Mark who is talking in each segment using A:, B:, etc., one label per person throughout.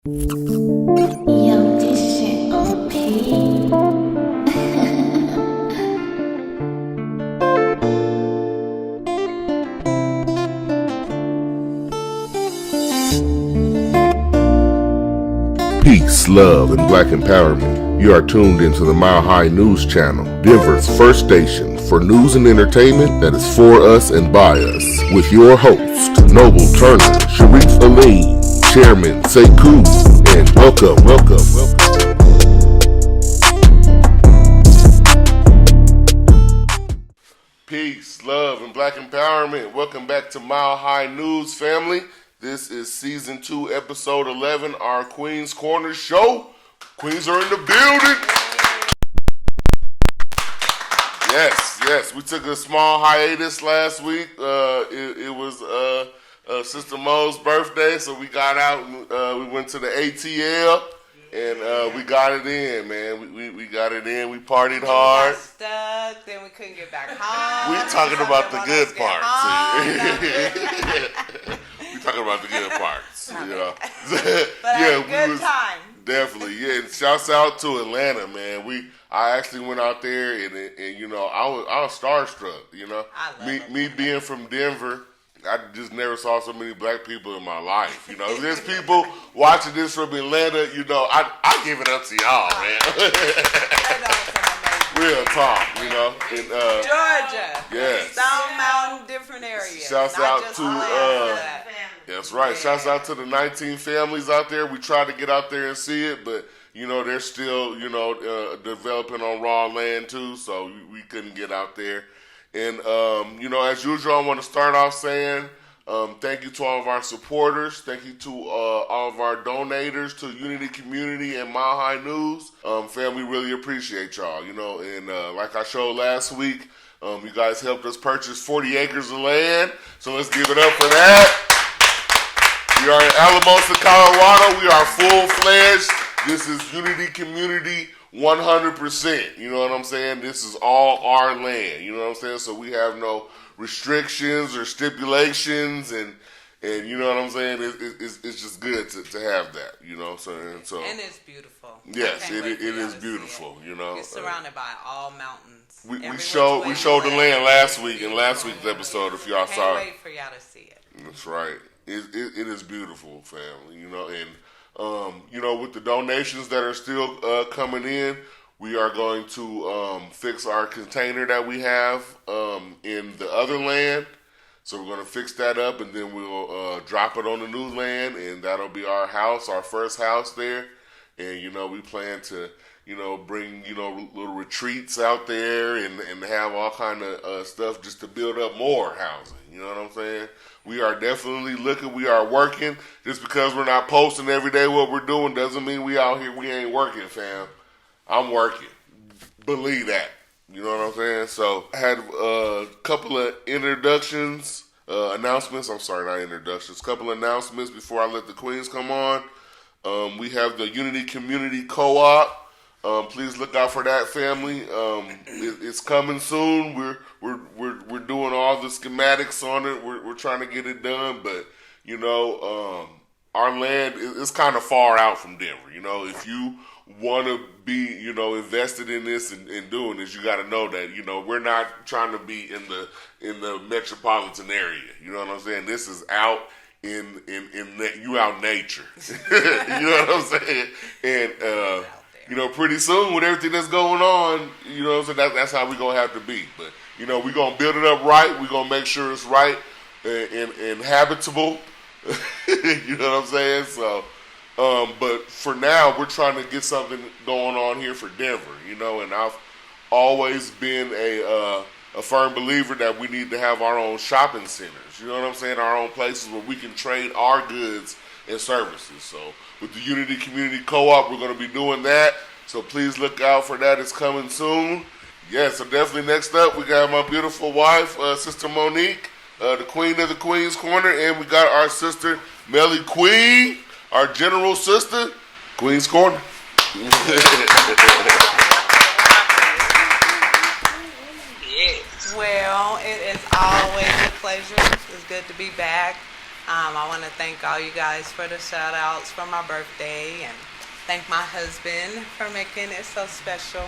A: Yo, this shit OP.
B: Peace, love, and black empowerment. You are tuned into the Mile High News Channel, Denver's first station for news and entertainment that is for us and by us. With your host, Noble Turner, Sharif Aline, Chairman Sekou, and welcome. Peace, love, and black empowerment. Welcome back to Mile High News, family. This is Season 2, Episode 11, our Queen's Corner show. Queens are in the building. Yes. We took a small hiatus last week. It was Sister Mo's birthday, so we got out. We went to the ATL, and we got it in, man. We got it in. We partied hard.
C: We got stuck, then we couldn't get back home.
B: We talking about the good parts. We talking about the good parts, you know.
C: But yeah, good time.
B: Definitely, yeah. And shouts out to Atlanta, man. I actually went out there and you know I was starstruck, you know. Me being from Denver, I just never saw so many black people in my life. You know, if there's people watching this from Atlanta, you know, I give it up to y'all, man. Real talk, you know. And,
C: Georgia,
B: yes.
C: Stone Mountain, different areas.
B: Shouts out to that's right. Yeah. Shouts out to the 19 families out there. We tried to get out there and see it, but you know they're still developing on raw land too, so we couldn't get out there. And you know, as usual, I want to start off saying thank you to all of our supporters. Thank you to all of our donators to Unity Community and Mile High News. Fam, we really appreciate y'all. You know, and like I showed last week, you guys helped us purchase 40 acres of land. So let's give it up for that. We are in Alamosa, Colorado. We are full-fledged. This is Unity Community 100%. You know what I'm saying? This is all our land. You know what I'm saying? So we have no restrictions or stipulations, and you know what I'm saying? It's just good to have that, you know. So and
C: it's beautiful.
B: Yes, it is beautiful. You know,
C: it's surrounded by all mountains.
B: We showed the land last week in last week's episode. If y'all saw it,
C: can't wait for y'all to see it.
B: That's right. It is beautiful, family. You know, and you know, with the donations that are still coming in, we are going to fix our container that we have in the other land. So we're going to fix that up, and then we'll drop it on the new land, and that'll be our house, our first house there. And, you know, we plan to, you know, bring, you know, little retreats out there and have all kind of stuff just to build up more housing. You know what I'm saying? We are definitely looking. We are working. Just because we're not posting every day what we're doing doesn't mean we out here. We ain't working, fam. I'm working. Believe that. You know what I'm saying? So I had a couple of announcements. I'm sorry, not introductions. Couple of announcements before I let the queens come on. We have the Unity Community Co-op. Please look out for that, family. It's coming soon. We're doing all the schematics on it. We're trying to get it done, but you know, our land is kind of far out from Denver. You know, if you want to be, you know, invested in this and doing this, you got to know that, you know, we're not trying to be in the metropolitan area. You know what I'm saying? This is out in nature. You know what I'm saying? And you know, pretty soon with everything that's going on, you know, so that's how we're gonna have to be. But you know, we're gonna build it up right. We're gonna make sure it's right and habitable. You know what I'm saying? So. But for now, we're trying to get something going on here for Denver, you know, and I've always been a firm believer that we need to have our own shopping centers, you know what I'm saying, our own places where we can trade our goods and services. So with the Unity Community Co-op, we're going to be doing that, so please look out for that. It's coming soon. Yeah, so definitely next up, we got my beautiful wife, Sister Monique, the queen of the Queen's Corner, and we got our sister, Mellie Queen, our general sister, Queen's Corner.
C: Well, it is always a pleasure. It's good to be back. I want to thank all you guys for the shout outs for my birthday and thank my husband for making it so special.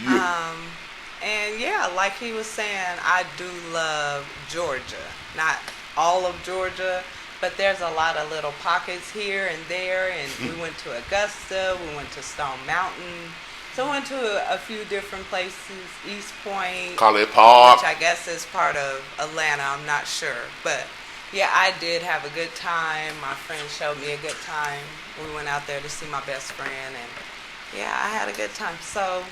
B: Yeah.
C: And yeah, like he was saying, I do love Georgia. Not all of Georgia, but there's a lot of little pockets here and there. And we went to Augusta, we went to Stone Mountain. So we went to a few different places, East Point,
B: College Park.
C: which I guess is part of Atlanta, I'm not sure. But yeah, I did have a good time. My friend showed me a good time. We went out there to see my best friend, and yeah, I had a good time. So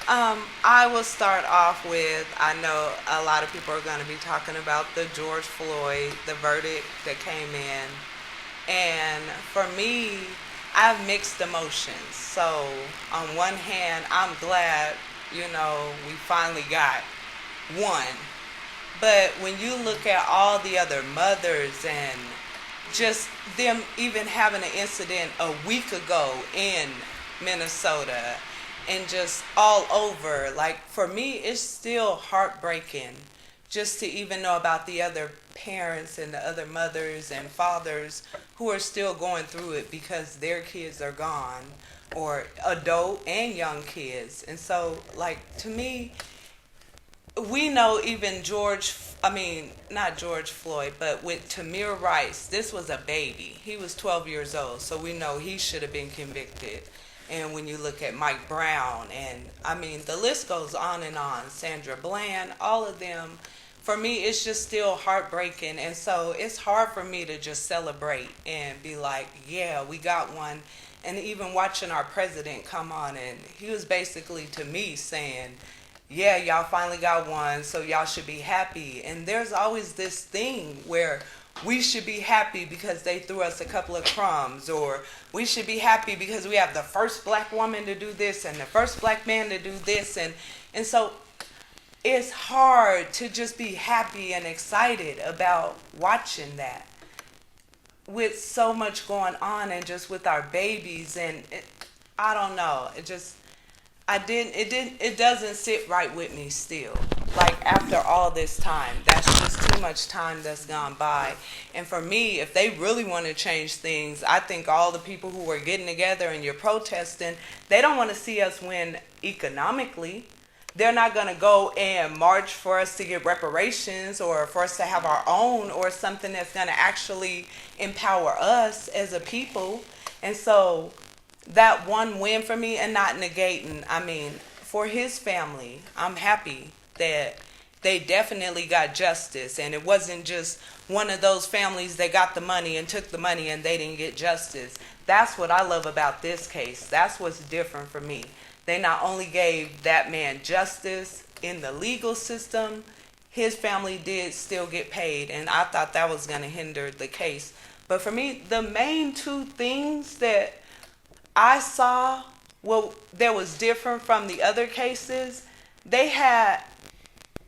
C: I will start off with, I know a lot of people are going to be talking about the George Floyd, the verdict that came in. And for me, I have mixed emotions. So on one hand, I'm glad, we finally got one. But when you look at all the other mothers and just them even having an incident a week ago in Minnesota and just all over, like for me, it's still heartbreaking just to even know about the other parents and the other mothers and fathers who are still going through it because their kids are gone, or adult and young kids. And so, like, to me, we know even not George Floyd, but with Tamir Rice, this was a baby. He was 12 years old, so we know he should have been convicted. And when you look at Mike Brown, and the list goes on and on, Sandra Bland, all of them, for me, it's just still heartbreaking. And so it's hard for me to just celebrate and be like, yeah, we got one. And even watching our president come on, and he was basically to me saying, yeah, y'all finally got one, so y'all should be happy. And there's always this thing where we should be happy because they threw us a couple of crumbs, or we should be happy because we have the first black woman to do this and the first black man to do this. And so it's hard to just be happy and excited about watching that with so much going on and just with our babies. And I don't know, it doesn't sit right with me still. Like, after all this time, that's just too much time that's gone by. And for me, if they really want to change things, I think all the people who are getting together and you're protesting, they don't want to see us win economically. They're not going to go and march for us to get reparations or for us to have our own, or something that's going to actually empower us as a people. And so that one win for me, and not negating, for his family, I'm happy that they definitely got justice. And it wasn't just one of those families that got the money and took the money and they didn't get justice. That's what I love about this case. That's what's different for me. They not only gave that man justice in the legal system, his family did still get paid. And I thought that was going to hinder the case. But for me, the main two things that I saw, that was different from the other cases, they had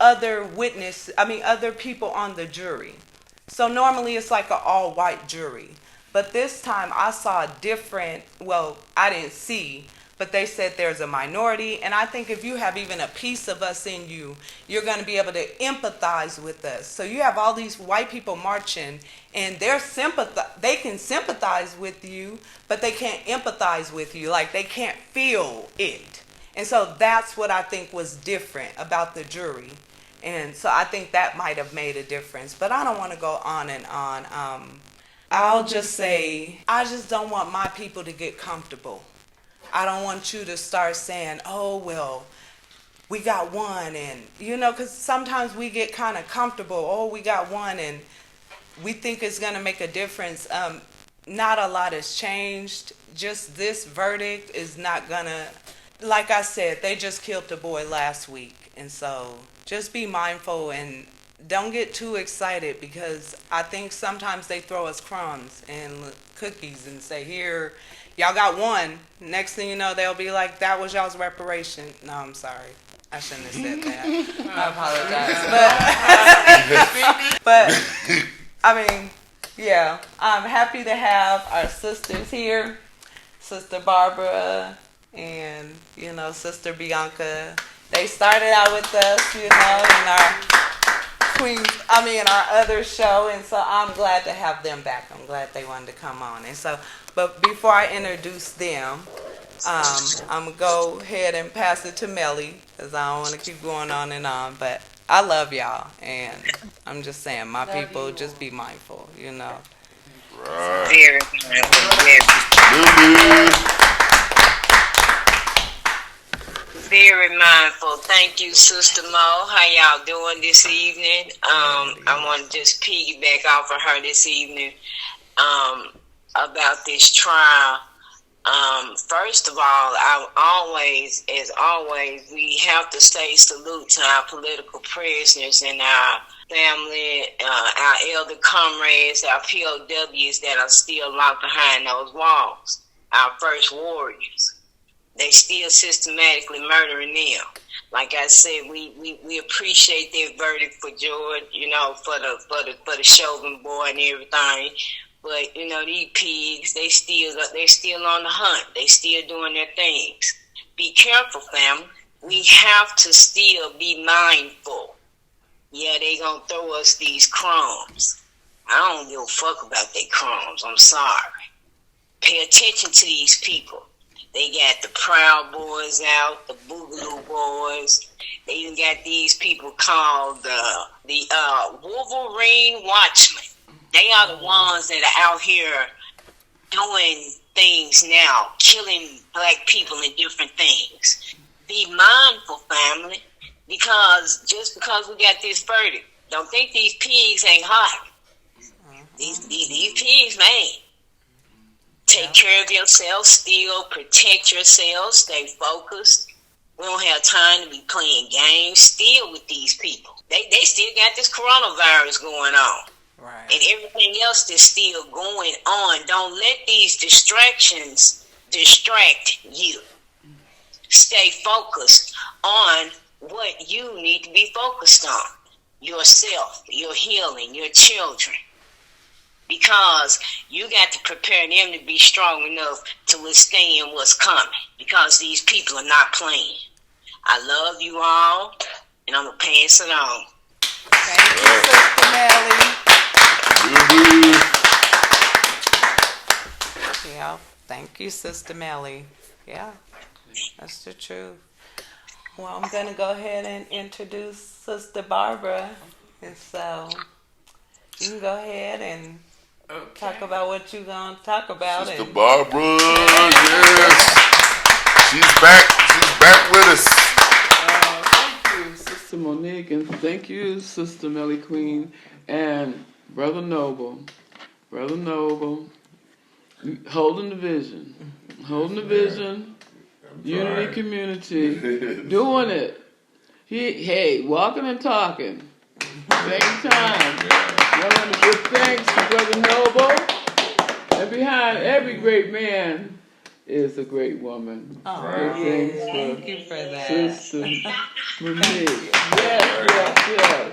C: other people on the jury. So normally it's like an all-white jury. But this time I saw I didn't see, but they said there's a minority. And I think if you have even a piece of us in you, you're going to be able to empathize with us. So you have all these white people marching, and they can sympathize with you, but they can't empathize with you. Like, they can't feel it. And so that's what I think was different about the jury. And so I think that might have made a difference. But I don't want to go on and on. I'll just say, I just don't want my people to get comfortable. I don't want you to start saying, oh, well, we got one. And, because sometimes we get kind of comfortable. Oh, we got one, and we think it's going to make a difference. Not a lot has changed. Just this verdict is not going to, like I said, they just killed the boy last week. And so just be mindful and don't get too excited, because I think sometimes they throw us crumbs and cookies and say, here, y'all got one. Next thing you know, they'll be like, that was y'all's reparation. No, I'm sorry. I shouldn't have said that. I apologize. But yeah, I'm happy to have our sisters here. Sister Barbara and, Sister Bianca. They started out with us, in our our other show, and so I'm glad to have them back. I'm glad they wanted to come on. And so, but before I introduce them, I'm gonna go ahead and pass it to Mellie because I don't want to keep going on and on. But I love y'all, and I'm just saying, my people, just be mindful,
B: Right.
D: Very Very mindful. Thank you, Sister Mo. How y'all doing this evening? I want to just piggyback off of her this evening about this trial. First of all, as always, we have to say salute to our political prisoners and our family, our elder comrades, our POWs that are still locked behind those walls, our first warriors. They still systematically murdering them. Like I said, we appreciate their verdict for George, for the Chauvin boy and everything. But these pigs, they're still on the hunt. They still doing their things. Be careful, family. We have to still be mindful. Yeah, they gonna throw us these crumbs. I don't give a fuck about their crumbs. I'm sorry. Pay attention to these people. They got the Proud Boys out, the Boogaloo Boys. They even got these people called the Wolverine Watchmen. They are the ones that are out here doing things now, killing black people and different things. Be mindful, family, because just because we got this verdict, don't think these pigs ain't hot. These pigs, man. Take care of yourself, still protect yourself, stay focused. We don't have time to be playing games still with these people. They still got this coronavirus going on.
C: Right.
D: And everything else that's still going on. Don't let these distractions distract you. Stay focused on what you need to be focused on. Yourself, your healing, your children. Because you got to prepare them to be strong enough to withstand what's coming. Because these people are not playing. I love you all, and I'm going to pass it on.
C: Thank you, Sister Mellie. Yeah, thank you, Sister Mellie. Yeah, that's the truth. Well, I'm going to go ahead and introduce Sister Barbara. And so you can go ahead and talk about what you're going to talk about.
B: Sister Barbara, yes. She's back with us.
E: Thank you, Sister Monique, and thank you, Sister Mellie Queen, and Brother Noble, holding the vision, unity community, doing it. Hey, walking and talking, same time. I want to give thanks to Brother Noble, and behind every great man is a great woman.
C: Oh,
E: Good
C: yes.
E: things
C: Thank you for that.
E: Sister Monique. Yes.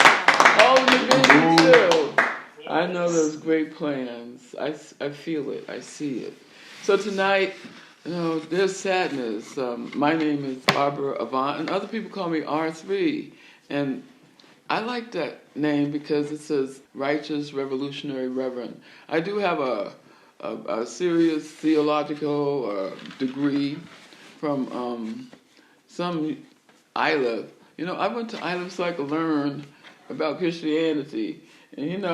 E: Holding the vision too. I know those great plans. I feel it. I see it. So tonight, there's sadness. My name is Barbara Avant, and other people call me R3. And I like that name because it says Righteous Revolutionary Reverend. I do have a serious theological degree from some ILIF. I went to ILIF so I could learn about Christianity. And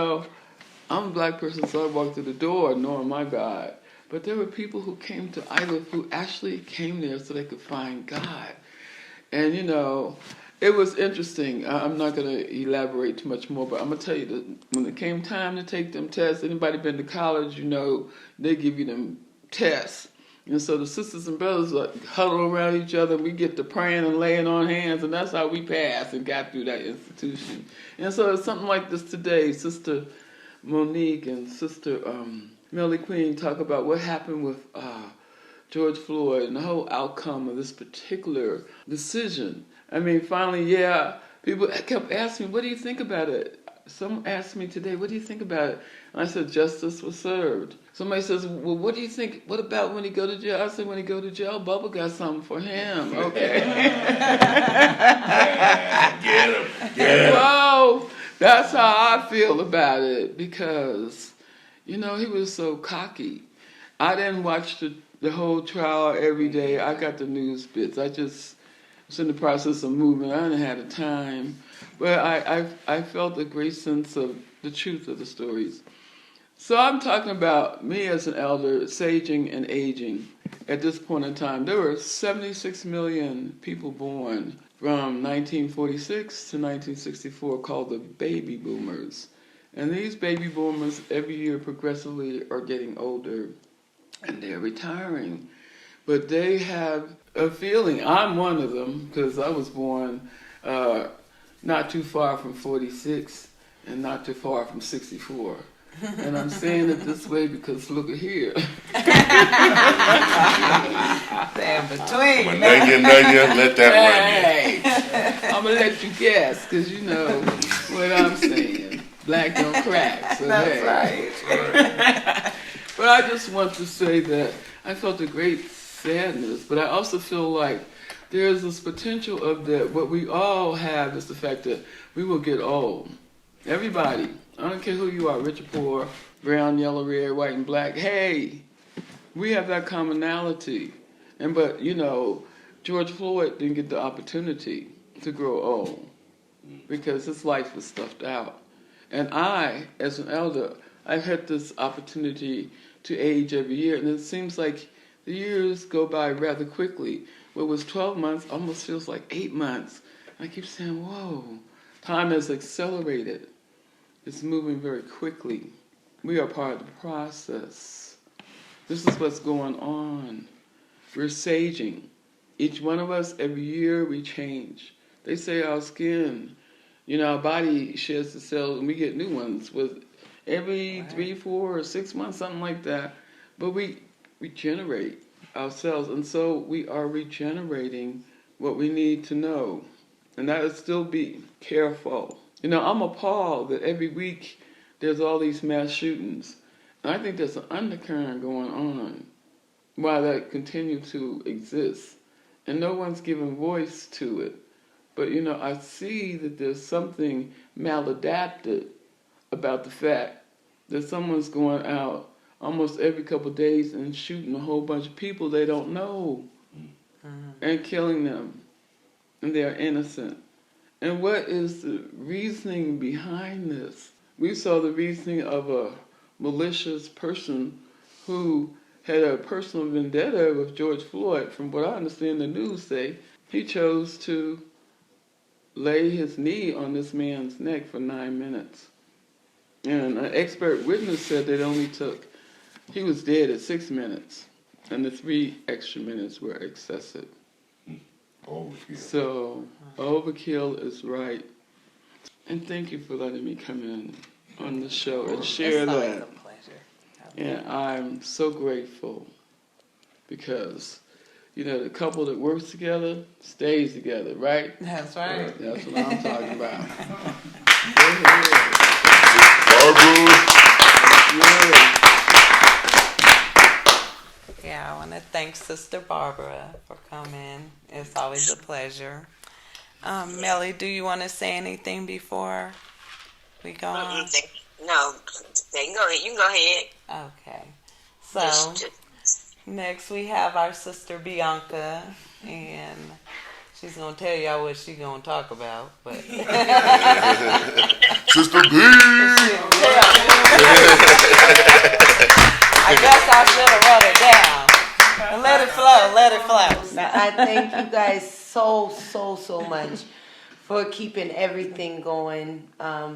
E: I'm a black person, so I walked through the door knowing my God. But there were people who came to ILIF who actually came there so they could find God. And, it was interesting. I'm not going to elaborate too much more, but I'm going to tell you that when it came time to take them tests, anybody been to college, they give you them tests. And so the sisters and brothers huddle around each other. We get to praying and laying on hands, and that's how we passed and got through that institution. And so it's something like this today. Sister Monique and Sister Mellie Queen talk about what happened with George Floyd and the whole outcome of this particular decision. I mean, finally, people kept asking me, what do you think about it? Someone asked me today, what do you think about it? And I said, justice was served. Somebody says, well, what do you think? What about when he go to jail? I said, when he go to jail, Bubba got something for him. Okay.
B: Get him.
E: Whoa. That's how I feel about it because, he was so cocky. I didn't watch the whole trial every day. I got the news bits. I just was in the process of moving. I didn't have the time. But I felt a great sense of the truth of the stories. So I'm talking about me as an elder, saging and aging. At this point in time, there were 76 million people born from 1946 to 1964 called the baby boomers. And these baby boomers every year progressively are getting older and they're retiring. But they have a feeling, I'm one of them, because I was born not too far from 46 and not too far from 64. And I'm saying it this way because look at here.
C: Stand between.
B: Let that run.
E: I'm going to let you guess because you know what I'm saying. Black don't crack. So
C: That's right.
E: But I just want to say that I felt a great sadness, but I also feel like there's this potential of that. What we all have is the fact that we will get old. Everybody. I don't care who you are, rich or poor, brown, yellow, red, white, and black. Hey, we have that commonality. But George Floyd didn't get the opportunity to grow old because his life was stuffed out. And I, as an elder, I've had this opportunity to age every year, and it seems like the years go by rather quickly. What was 12 months almost feels like 8 months. I keep saying, whoa, time has accelerated. It's moving very quickly. We are part of the process. This is what's going on. We're saging. Each one of us, every year we change. They say our skin, our body sheds the cells and we get new ones with every 3, 4, or 6 months, something like that. But we regenerate ourselves. And so we are regenerating what we need to know. And that is still be careful. I'm appalled that every week there's all these mass shootings. And I think there's an undercurrent going on while that continues to exist. And no one's giving voice to it. But, I see that there's something maladapted about the fact that someone's going out almost every couple of days and shooting a whole bunch of people they don't know and killing them. And they're innocent. And what is the reasoning behind this? We saw the reasoning of a malicious person who had a personal vendetta with George Floyd. From what I understand the news say, he chose to lay his knee on this man's neck for 9 minutes. And an expert witness said he was dead at 6 minutes, and the 3 extra minutes were excessive.
B: Overkill.
E: So, overkill is right. And thank you for letting me come in on the show and share
C: It's always
E: that.
C: a pleasure.
E: And I'm so grateful because, the couple that works together stays together, right?
C: That's right.
E: That's what I'm talking about.
B: Barbara.
C: Yeah, I want to thank Sister Barbara for coming. It's always a pleasure. Mellie, do you want to say anything before we go on?
D: No, they can go ahead. You can go ahead.
C: Okay. So, next we have our sister Bianca, and she's going to tell y'all what she's going to talk about. But
B: Sister B!
C: I guess I should have wrote it down. Let it flow, let it flow.
F: Now, I thank you guys so much for keeping everything going,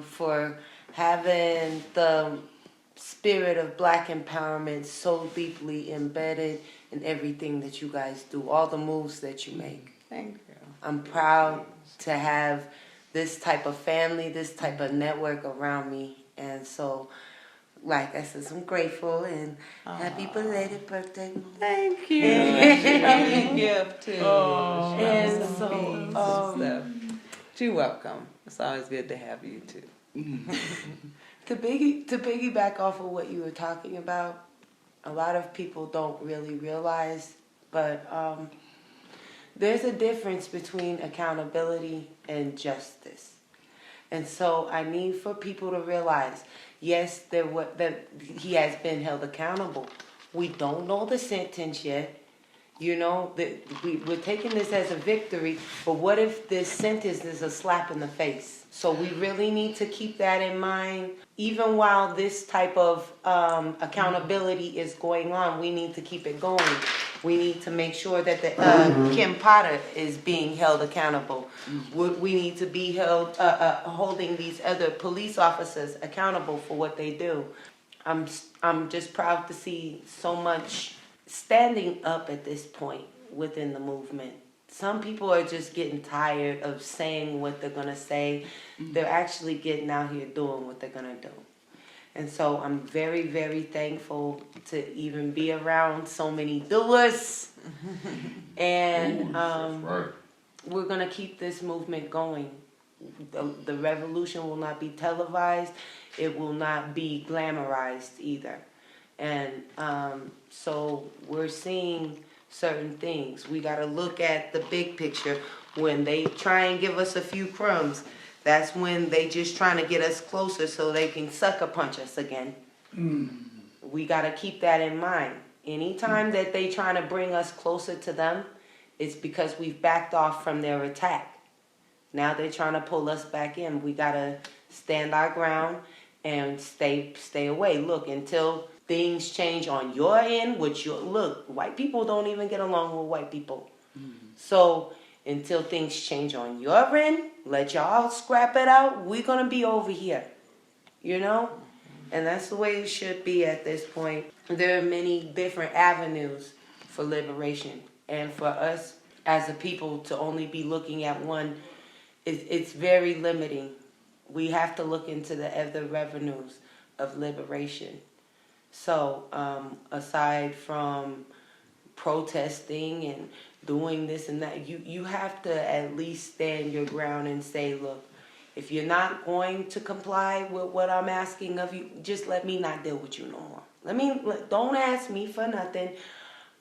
F: for having the spirit of Black empowerment so deeply embedded in everything that you guys do, all the moves that you make.
C: Thank you.
F: I'm proud to have this type of family, this type of network around me, and so, like I said, I'm grateful and happy belated birthday.
C: Thank you. Happy gift too.
F: And
C: so, you're welcome. It's always good to have you too.
F: To piggyback off of what you were talking about, a lot of people don't really realize, but there's a difference between accountability and justice. And so I need for people to realize, yes, that he has been held accountable. We don't know the sentence yet. You know, we're taking this as a victory, but what if this sentence is a slap in the face? So we really need to keep that in mind. Even while this type of accountability is going on, we need to keep it going. We need to make sure that the Kim Potter is being held accountable. We need to be holding these other police officers accountable for what they do. I'm just proud to see so much standing up at this point within the movement. Some people are just getting tired of saying what they're going to say. They're actually getting out here doing what they're going to do. And so I'm very, very thankful to even be around so many doers. And we're going to keep this movement going. The revolution will not be televised. It will not be glamorized either. And so we're seeing certain things. We got to look at the big picture. When they try and give us a few crumbs, that's when they just trying to get us closer so they can sucker punch us again. We got to keep that in mind. Anytime that they trying to bring us closer to them, it's because we've backed off from their attack. Now they're trying to pull us back in. We got to stand our ground and stay away. Look, until things change on your end, look, white people don't even get along with white people. So until things change on your end, let y'all scrap it out. We're going to be over here, you know? And that's the way it should be at this point. There are many different avenues for liberation. And for us as a people to only be looking at one, it's very limiting. We have to look into the other avenues of liberation. So aside from protesting and doing this and that, you have to at least stand your ground and say, look, if you're not going to comply with what I'm asking of you, just let me not deal with you no more. Don't ask me for nothing.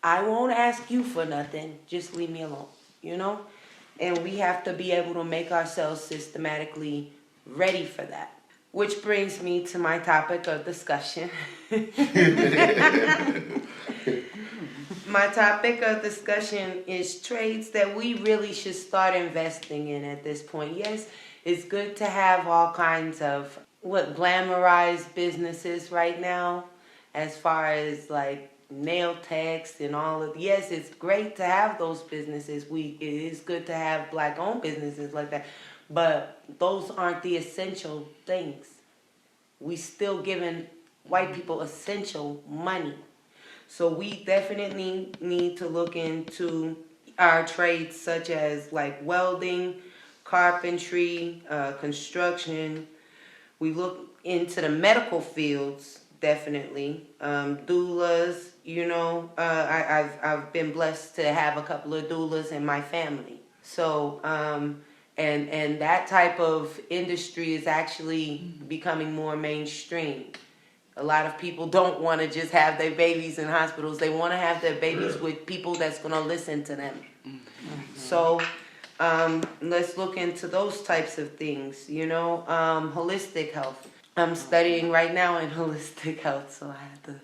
F: I won't ask you for nothing. Just leave me alone, you know? And we have to be able to make ourselves systematically ready for that. Which brings me to my topic of discussion. My topic of discussion is trades that we really should start investing in at this point. Yes, it's good to have all kinds of glamorized businesses right now, as far as like nail techs and all of. Yes, it's great to have those businesses. It is good to have black-owned businesses like that. But those aren't the essential things. We still giving white people essential money. So we definitely need to look into our trades such as like welding, carpentry, construction. We look into the medical fields, definitely. Doulas, you know, I've been blessed to have a couple of doulas in my family. So, and that type of industry is actually becoming more mainstream. A lot of people don't want to just have their babies in hospitals. They want to have their babies with people that's going to listen to them. So let's look into those types of things, you know. Holistic health. I'm studying right now in holistic health, so I have to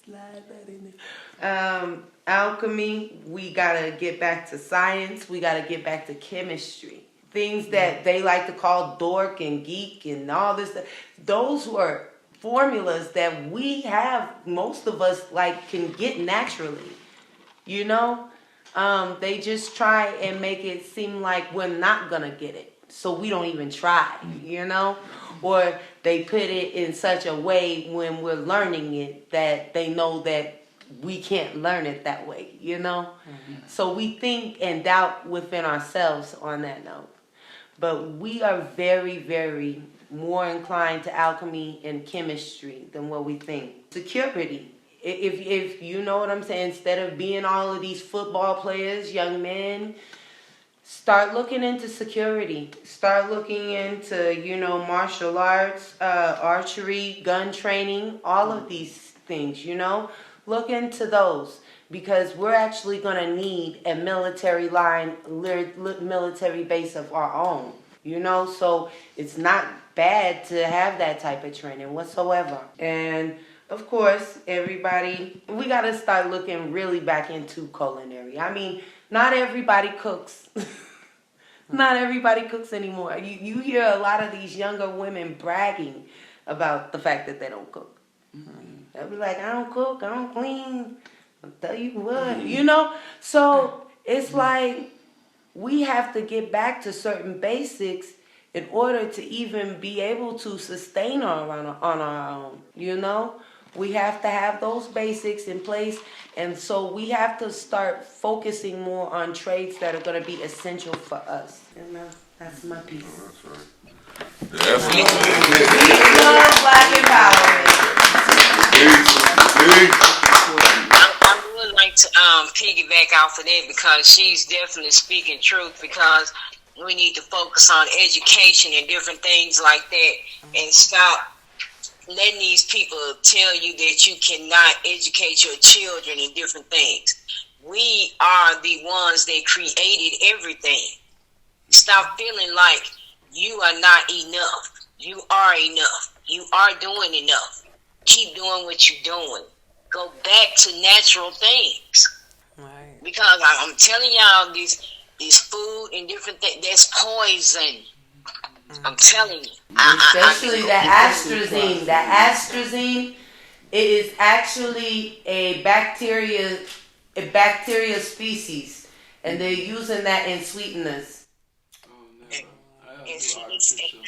F: slide that in there. Alchemy, we got to get back to science. We got to get back to chemistry. Things that they like to call dork and geek and all this stuff. Those were formulas that we have, most of us can get naturally, you know. They just try and make it seem like we're not gonna get it, so we don't even try, you know. Or they put it in such a way when we're learning it that they know that we can't learn it that way, you know. So we think and doubt within ourselves on that note. But we are very, very more inclined to alchemy and chemistry than what we think. Security. If you know what I'm saying, instead of being all of these football players, young men, start looking into security. Start looking into, you know, martial arts, archery, gun training, all of these things, you know. Look into those, because we're actually going to need a military military base of our own. You know, so it's not bad to have that type of training whatsoever. And of course, everybody, we got to start looking really back into culinary. I mean, not everybody cooks. Not everybody cooks anymore. You hear a lot of these younger women bragging about the fact that they don't cook. They'll be like, I don't cook, I don't clean. I'll tell you what, you know? So it's like we have to get back to certain basics in order to even be able to sustain on our own, you know? We have to have those basics in place, and so we have to start focusing more on trades that are going to be essential for us. And that's my piece.
B: That's right. Definitely.
F: We love Black empowerment.
D: I would like to piggyback off of that because she's definitely speaking truth, because we need to focus on education and different things like that and stop letting these people tell you that you cannot educate your children in different things. We are the ones that created everything. Stop feeling like you are not enough. You are enough. You are doing enough. Keep doing what you're doing. Go back to natural things.
C: Right.
D: Because I'm telling y'all, this food and different things, that's poison. I'm telling you.
F: Especially the astrazine. The astrazine is actually a bacteria species, and they're using that in sweeteners.
E: Oh no, I have the artificial.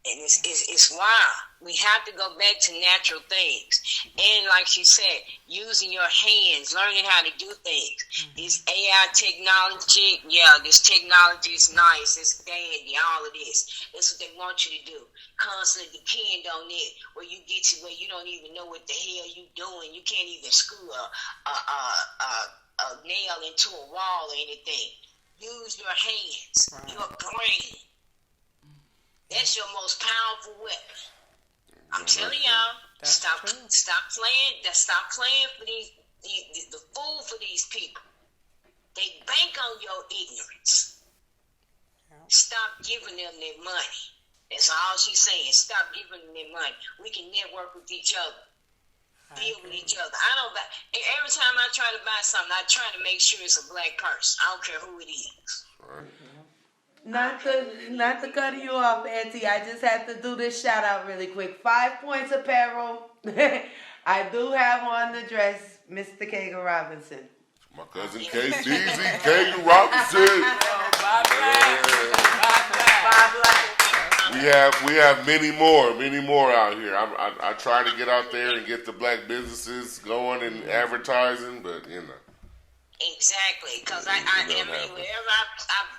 D: And it's wild. We have to go back to natural things. And like she said, using your hands, learning how to do things. This AI technology, this technology is nice. It's dandy, all of this. That's what they want you to do. Constantly depend on it, where you get to where you don't even know what the hell you doing. You can't even screw a nail into a wall or anything. Use your hands, your brain. That's your most powerful weapon. I'm telling y'all, stop playing for the fool for these people. They bank on your ignorance. Stop giving them their money. That's all she's saying. Stop giving them their money. We can network with each other. Deal with each other. Every time I try to buy something, I try to make sure it's a black person. I don't care who it is.
B: Right.
F: Not to cut you off, Auntie. I just have to do this shout out really quick. 5 Points Apparel. I do have on the dress, Mr. Kagan Robinson.
B: My cousin KDZ, Kagan Robinson. We have many more out here. I try to get out there and get the black businesses going and advertising, but you know.
D: Exactly, because I mean, wherever I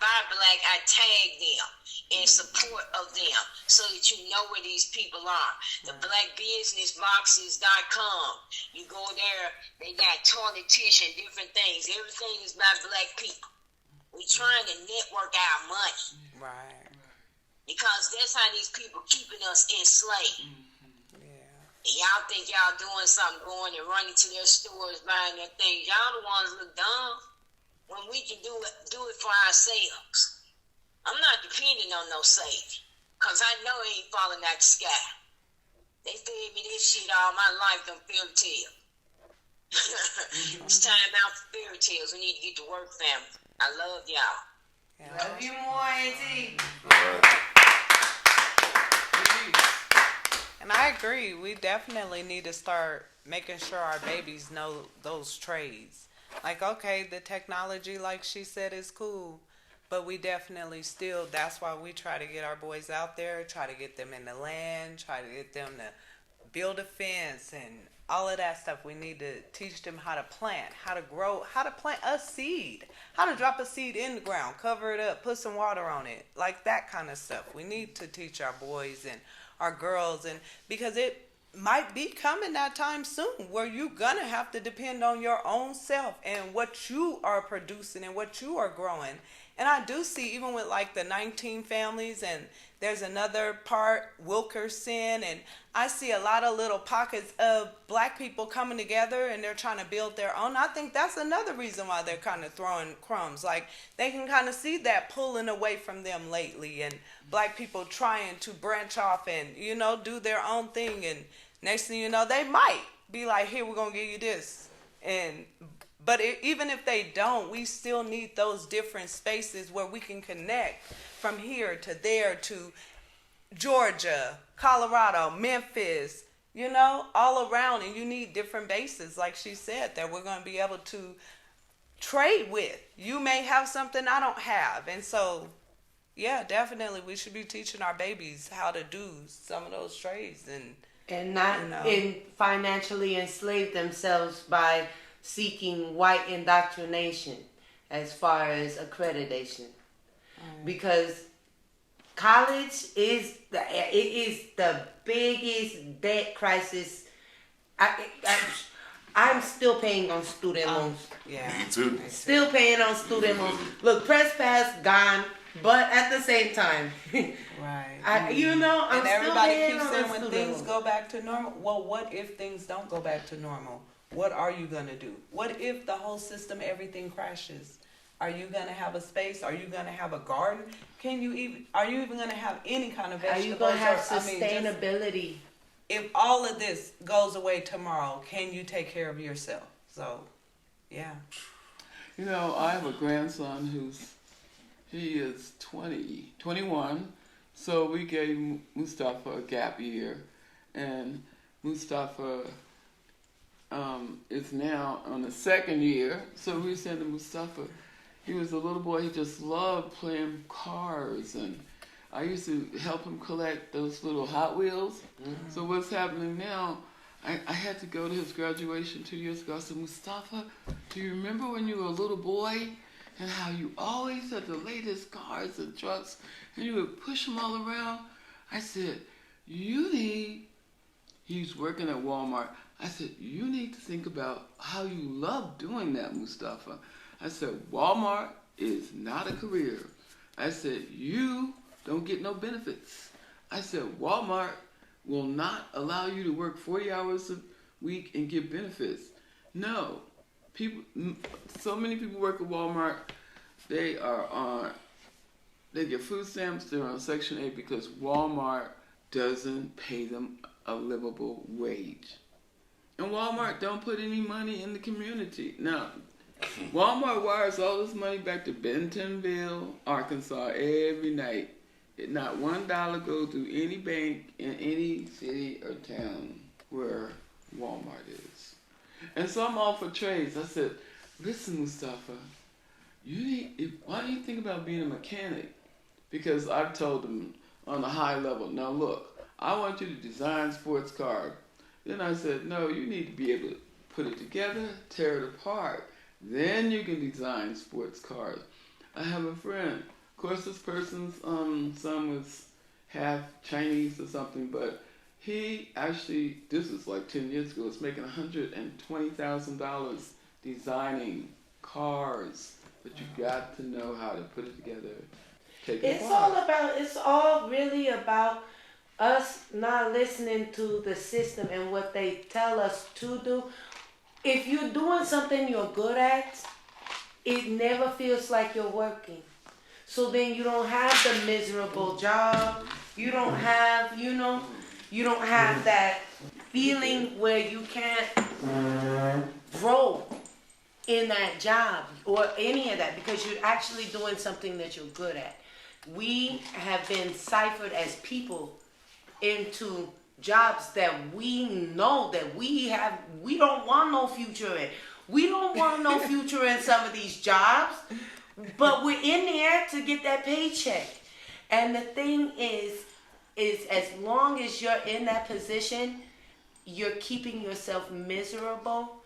D: buy black, I tag them in support of them so that you know where these people are. The blackbusinessboxes.com. You go there, they got toilet tissue and different things. Everything is by black people. We're trying to network our money.
C: Right.
D: Because that's how these people keeping us enslaved. Y'all think y'all doing something, going and running to their stores, buying their things. Y'all the ones look dumb when we can do it for ourselves. I'm not depending on no savior, because I know it ain't falling out the sky. They fed me this shit all my life, them fairy tales. It's time out for fairy tales. We need to get to work, family. I love y'all.
F: Love you more, Auntie.
C: And I agree. We definitely need to start making sure our babies know those trades. Like, okay, the technology, like she said, is cool. But we definitely still, that's why we try to get our boys out there, try to get them in the land, try to get them to build a fence and all of that stuff. We need to teach them how to plant, how to grow, how to plant a seed, how to drop a seed in the ground, cover it up, put some water on it, like that kind of stuff. We need to teach our boys and our girls, and because it might be coming that time soon where you're gonna have to depend on your own self and what you are producing and what you are growing, And I do see, even with like the 19 families, and there's another part, Wilkerson, and I see a lot of little pockets of black people coming together and they're trying to build their own. I think that's another reason why they're kind of throwing crumbs. Like, they can kind of see that pulling away from them lately, and black people trying to branch off and, you know, do their own thing. And next thing you know, they might be like, here, we're going to give you this. But even if they don't, we still need those different spaces where we can connect from here to there to Georgia, Colorado, Memphis, you know, all around. And you need different bases, like she said, that we're going to be able to trade with. You may have something I don't have. And so, yeah, definitely we should be teaching our babies how to do some of those trades.
F: And not financially enslave themselves by seeking white indoctrination as far as accreditation. Because college is the biggest debt crisis. I'm still paying on student loans.
C: Yeah,
B: me too.
F: Still paying on student loans. Look, press pass gone, but at the same time,
C: right.
F: I'm
C: and everybody
F: still
C: keeps
F: paying
C: saying
F: on
C: when
F: student
C: things
F: loans.
C: go back to normal. Well, what if things don't go back to normal? What are you gonna do? What if the whole system, everything crashes? Are you gonna have a space? Are you gonna have a garden? Are you even gonna have any kind of vegetables?
F: Are you gonna have
C: or,
F: sustainability?
C: If all of this goes away tomorrow, can you take care of yourself? So, yeah.
E: You know, I have a grandson he is 21. So we gave Mustafa a gap year, and Mustafa is now on the second year. So we said to Mustafa, he was a little boy, he just loved playing cars, and I used to help him collect those little Hot Wheels. Mm-hmm. So what's happening now, I had to go to his graduation 2 years ago. I said, Mustafa, do you remember when you were a little boy and how you always had the latest cars and trucks and you would push them all around? I said, he's working at Walmart. I said, you need to think about how you love doing that, Mustafa. I said, Walmart is not a career. I said, you don't get no benefits. I said, Walmart will not allow you to work 40 hours a week and get benefits. No. So many people work at Walmart, they get food stamps, they're on Section 8 because Walmart doesn't pay them a livable wage. And Walmart don't put any money in the community. Now, Walmart wires all this money back to Bentonville, Arkansas every night. Not $1 goes to any bank in any city or town where Walmart is. And so I'm all for trades. I said, listen, Mustafa, why don't you think about being a mechanic? Because I've told them on a high level, now look, I want you to design sports cars. Then I said, no, you need to be able to put it together, tear it apart. Then you can design sports cars. I have a friend. Of course, this person's son was half Chinese or something, but he actually, this is like 10 years ago, was making $120,000 designing cars. But you got to know how to put it together.
F: It's all really about us not listening to the system and what they tell us to do. If you're doing something you're good at, it never feels like you're working. So then you don't have the miserable job. You don't have, you don't have that feeling where you can't grow in that job or any of that because you're actually doing something that you're good at. We have been ciphered as people into jobs that we know that we don't want no future in. We don't want no future in some of these jobs, but we're in there to get that paycheck. And the thing is as long as you're in that position, you're keeping yourself miserable.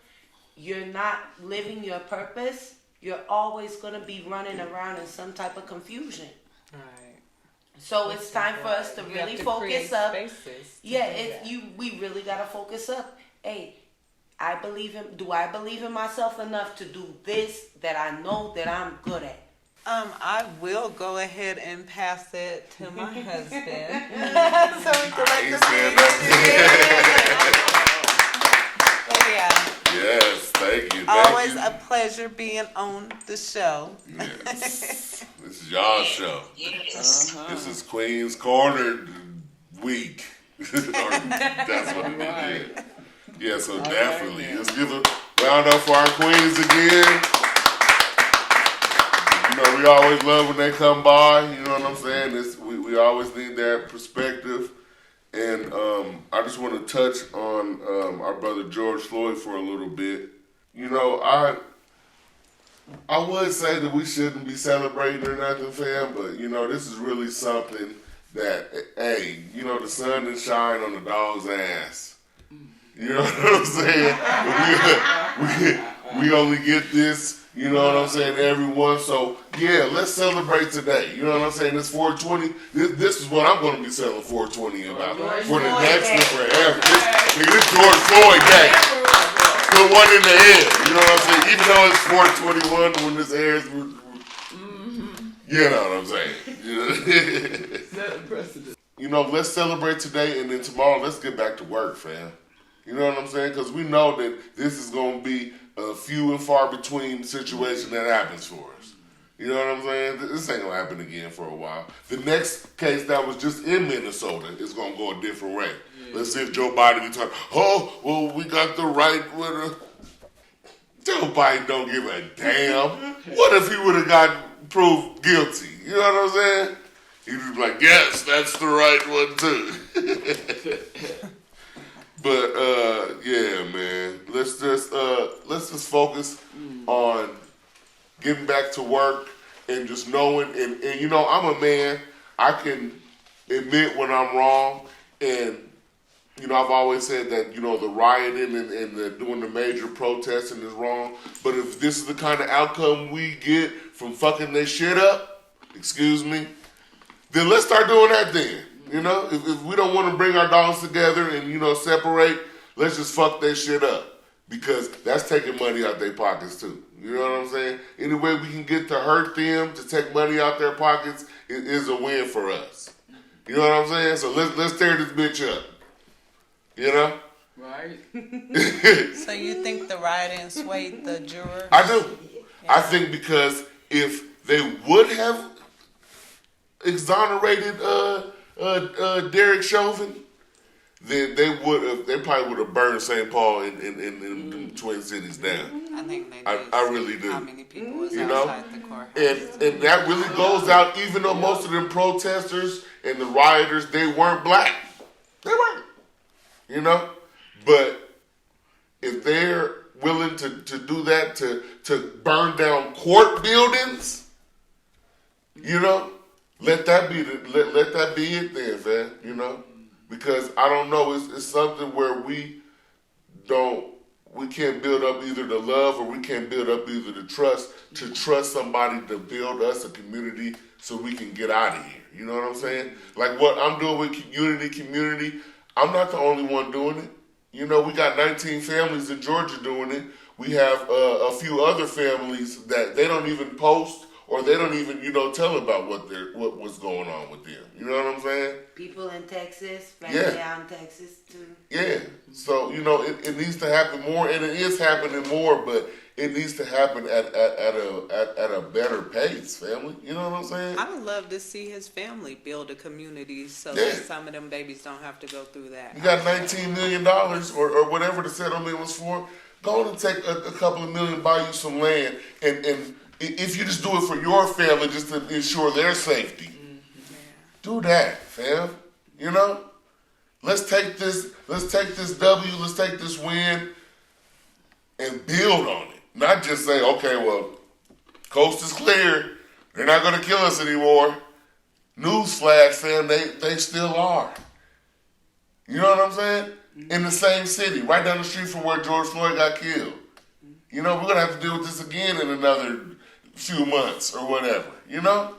F: You're not living your purpose. You're always going to be running around in some type of confusion. Right. So it's time for us to really focus up. We really got to focus up. Hey, do I believe in myself enough to do this that I know that I'm good at?
G: I will go ahead and pass it to my husband.
F: So we can
B: I
F: let
B: ain't
F: the
B: saying nothing.
G: But yeah,
B: Yes, thank you.
G: always
B: Thank
G: a pleasure being on the show.
B: you. Yes. This is y'all's show.
D: Yes.
B: This is Queen's Corner week. Or that's what it is. Yeah, so definitely.
E: man.
B: Let's give a round up for our queens again. You know, we always love when they come by. You know what I'm saying? We always need that perspective. And I just want to touch on our brother George Floyd for a little bit. You know, I would say that we shouldn't be celebrating or nothing, fam, but, you know, this is really something that, hey, you know, the sun didn't shine on the dog's ass. You know what I'm saying? We only get this, you know what I'm saying, everyone. So, yeah, let's celebrate today. You know what I'm saying? It's 420. This is what I'm going to be selling 420 about for the next and forever. This George Floyd Day. Put one in the air. You know what I'm saying? Even though it's 421 when this airs, you know what I'm saying?
E: Set a precedent.
B: You know, let's celebrate today, and then tomorrow let's get back to work, fam. You know what I'm saying? Because we know that this is going to be a few and far between situation that happens for us. You know what I'm saying? This ain't going to happen again for a while. The next case that was just in Minnesota is going to go a different way. Yeah. Let's see if Joe Biden be talking, oh, well, we got the right with a... Joe Biden don't give a damn. What if he would have got proved guilty? You know what I'm saying? He'd be like, yes, that's the right one too. But yeah, man, let's just focus on getting back to work and just knowing. And you know, I'm a man. I can admit when I'm wrong, and you know, I've always said that, you know, the rioting and the doing the major protesting is wrong. But if this is the kind of outcome we get from fucking this shit up, excuse me, then let's start doing that then. You know, if we don't want to bring our dogs together and, you know, separate, let's just fuck that shit up. Because that's taking money out their pockets too. You know what I'm saying? Any way we can get to hurt them, to take money out their pockets, is a win for us. You know what I'm saying? So let's tear this bitch up. You know?
E: Right.
G: So you think the rioting swayed the jurors?
B: I do.
G: Yeah.
B: I think because if they would have exonerated Derek Chauvin, then they probably would have burned St. Paul in the Twin Cities down.
G: I think they did.
B: I really do.
G: How many people was
B: You know?
G: outside the courthouse?
B: And that really goes out, even though most of them protesters and the rioters, they weren't black. They weren't. You know? But if they're willing to do that, to burn down court buildings, you know, let that be it then, man, you know? Because I don't know, it's something where we can't build up either the love or we can't build up either the trust to trust somebody to build us a community so we can get out of here. You know what I'm saying? Like what I'm doing with community, I'm not the only one doing it. You know, we got 19 families in Georgia doing it. We have a few other families that they don't even post or they don't even, you know, tell about what's going on with them. You know what I'm saying?
F: People in Texas, family out in Texas too.
B: Yeah. So, you know, it needs to happen more, and it is happening more, but it needs to happen at a better pace, family. You know what I'm saying?
G: I would love to see his family build a community so that some of them babies don't have to go through that.
B: You got $19 million or whatever the settlement was for. Go and take a couple of million, buy you some land, and if you just do it for your family, just to ensure their safety, do that, fam. You know, let's take this W, let's take this win, and build on it. Not just say, okay, well, coast is clear. They're not going to kill us anymore. Newsflash, fam, they still are. You know what I'm saying? In the same city, right down the street from where George Floyd got killed. You know, we're going to have to deal with this again in another few months or whatever, you know?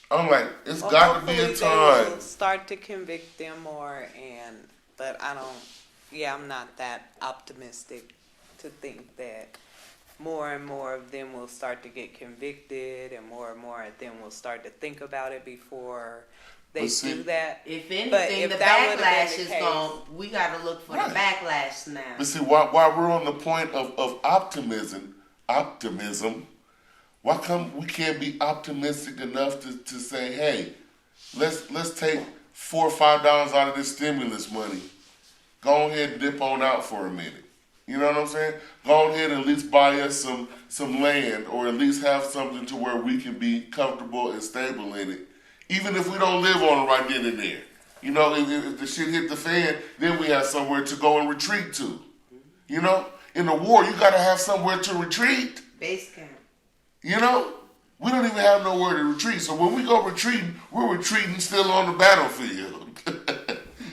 B: I'm like, it's got to be a time.
G: They will start to convict them more, but I'm not that optimistic to think that more and more of them will start to get convicted, and more of them will start to think about it before they do that.
F: If anything,
G: if
F: the
G: that would've been
F: backlash
G: the
F: is
G: case-
F: gone. We got to look for the backlash now.
B: But see, while we're on the point of optimism, why come we can't be optimistic enough to say, hey, let's take $4 or $5 out of this stimulus money. Go ahead and dip on out for a minute. You know what I'm saying? Go ahead and at least buy us some land, or at least have something to where we can be comfortable and stable in it. Even if we don't live on it right then and there. You know, if the shit hit the fan, then we have somewhere to go and retreat to. You know? In the war, you got to have somewhere to retreat.
F: Base camp.
B: You know? We don't even have nowhere to retreat. So when we go retreating, we're retreating still on the battlefield.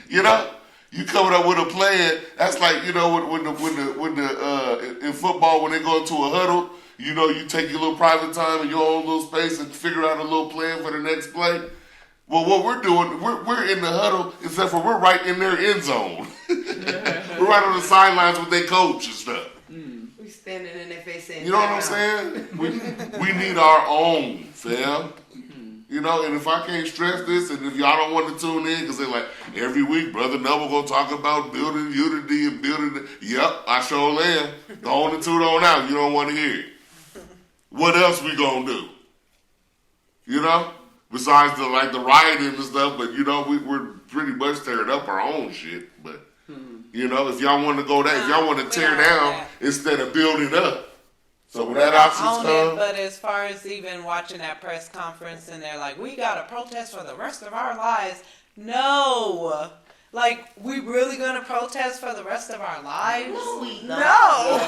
B: You know? You coming up with a plan. That's like, you know, when in football, when they go into a huddle, you know, you take your little private time in your own little space and figure out a little plan for the next play. Well, what we're doing, we're in the huddle, except for we're right in their end zone. We're right on the sidelines with their coach and stuff.
F: We standing in their face saying,
B: You know what I'm saying? We need our own, fam. You know, and if I can't stress this, and if y'all don't want to tune in, because they're like, every week, Brother Noble gonna talk about building unity and building. Yep, I sure am. Go on and tune on out. You don't want to hear it. What else we gonna do? You know, besides the rioting and stuff, but you know, we're pretty much tearing up our own shit. But you know, if y'all want to go that, if y'all want to tear down instead of building up. So when that option's come,
G: but as far as even watching that press conference and they're like, we got to protest for the rest of our lives. No. Like, we really going to protest for the rest of our lives?
F: No, we not.
G: No.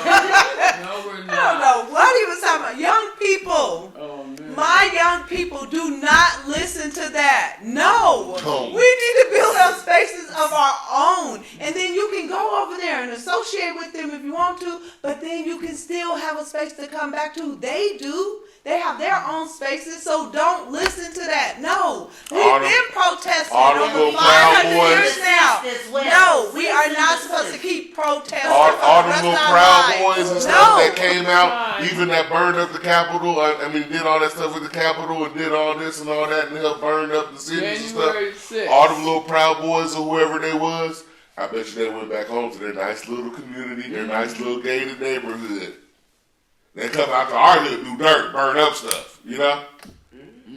E: No, we're not.
G: I don't know what he was talking about. Young people.
E: Oh, man.
G: My young people do not listen to that. No.
B: No.
G: We need to build up spaces of our own. And then you can go over there and associate with them if you want to, but then you can still have a space to come back to. They do. They have their own spaces, so don't listen to that. No. We've been protesting
B: all the
G: over
B: little Proud
G: 500
B: Boys.
G: years now.
F: As well.
G: No, we are not supposed to keep protesting
B: all
G: for the
B: the
G: rest
B: little
G: of our
B: Proud
G: lives.
B: Boys and stuff that came out, even that burned up the Capitol. I mean, did all that stuff with the Capitol and did all this and all that and helped burn up the cities and
E: January
B: stuff.
E: 6th.
B: All them little Proud Boys or whoever they was, I bet you they went back home to their nice little community, their nice little gated neighborhood. They come out to our hood, do dirt, burn up stuff, you know?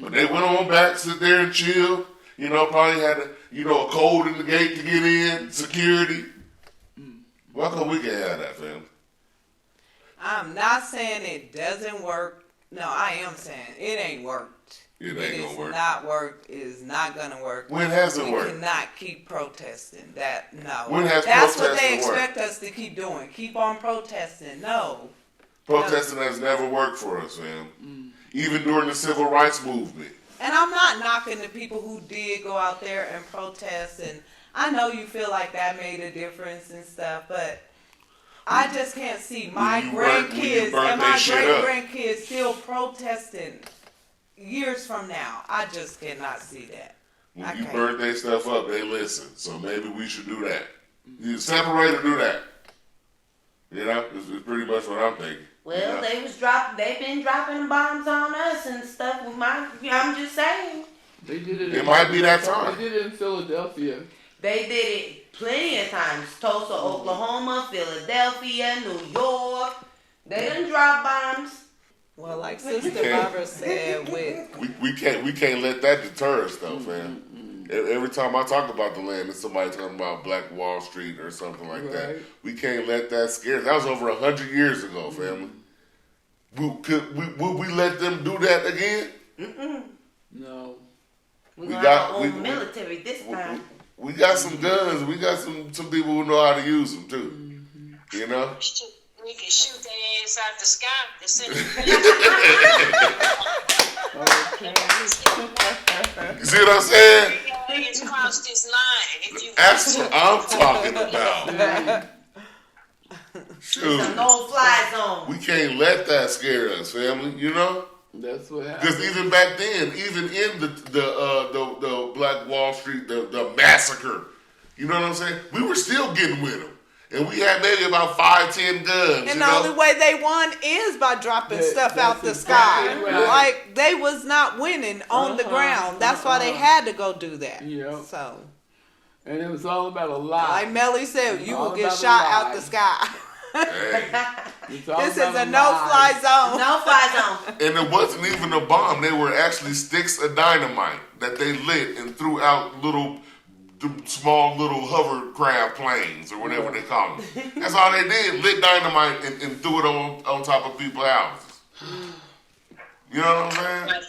B: But they went on back, sit there and chill. You know, probably had a code in the gate to get in, security. Why come we can't have that, fam?
G: I'm not saying it doesn't work. No, I am saying it ain't worked.
B: It ain't gonna work.
G: Not worked. It is not gonna work.
B: When has it
G: We
B: worked?
G: cannot keep protesting. That's
B: When has
G: what they
B: protesting worked?
G: expect us to keep doing. Keep on protesting. No.
B: Protesting has never worked for us, fam. Even during the civil rights movement.
G: And I'm not knocking the people who did go out there and protest, and I know you feel like that made a difference and stuff, but I just can't see my
B: When you burnt
G: grandkids and
B: they
G: my
B: shit up.
G: great-grandkids still protesting years from now. I just cannot see that.
B: When you burn their stuff up, they listen. So maybe we should do that. You separate or do that. You know, it's pretty much what I'm thinking.
F: Well, they've been dropping bombs on us and stuff. I'm just saying.
E: They did it.
B: It might be that time.
E: They did it in Philadelphia.
F: They did it plenty of times. Tulsa, Oklahoma, Philadelphia, New York. They done drop bombs.
G: Well, like Sister Barbara said,
B: We can't let that deter us though, fam. Every time I talk about the land, it's somebody talking about Black Wall Street or something like that. We can't let that scare us. That was over 100 years ago, family. Would we let them do that again?
E: No.
F: We got our own military this time.
B: We got some guns. We got some people who know how to use them too. You know.
D: We can shoot their ass out the sky.
B: You see what I'm saying?
D: It's crossed this line.
B: That's what I'm talking about. Shoot.
F: It's a no-fly zone.
B: We can't let that scare us, family. You know.
E: That's what happened.
B: Because even back then, even in the Black Wall Street, the massacre, you know what I'm saying? We were still getting with them. And we had maybe about 5-10 guns.
G: And the only way they won is by dropping stuff out the sky.
E: right.
G: Like they was not winning on the ground. That's why they had to go do that.
E: Yep.
G: So,
E: And it was all about a lie.
G: like Mellie said, you
E: All
G: will get
E: about a
G: shot
E: lie.
G: out the sky.
B: Hey.
E: It's all
G: This is
E: about
G: a no-fly zone.
F: No fly zone.
B: And it wasn't even a bomb. They were actually sticks of dynamite that they lit and threw out small little hovercraft planes or whatever they call them. That's all they did. Lit dynamite and threw it on top of people's houses. You know what I'm saying?